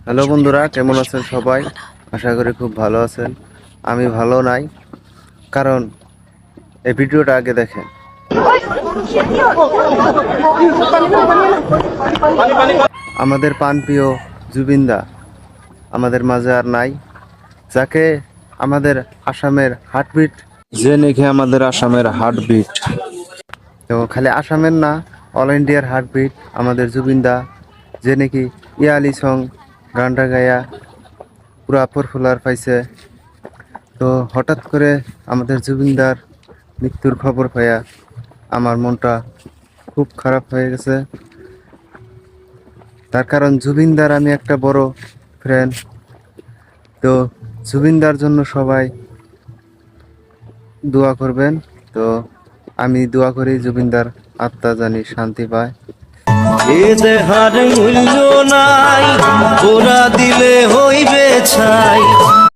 Hello বন্ধুরা, কেমন আছেন সবাই? আশা করি খুব ভালো আছেন। আমি ভালো নাই, কারণ এই ভিডিওটা আগে দেখেন। আমাদের প্রাণপ্রিয় জুবিনদা আমাদের মাঝে আর নাই, যাকে আমাদের আসামের হার্টবিট, যে নাকি আমাদের আসামের হার্টবিট, তো খালি আসামের না, অল ইন্ডিয়ার হার্টবিট আমাদের জুবিনদা, যে নাকি ইয়ালি সং গানটা গায়া পুরা পপুলার পাইছে। তো হঠাৎ করে আমাদের জুবিনদার মৃত্যুর খবর পাইয়া আমার মনটা খুব খারাপ হয়ে গেছে। তার কারণ জুবিনদার আমি একটা বড় ফ্রেন্ড। তো জুবিনদার জন্য সবাই দোয়া করবেন। তো আমি দোয়া করি জুবিনদার আত্মা জানি শান্তি পায়। এ দেহার মূল্য নাই, ওরা দিলে হইবে ছাই।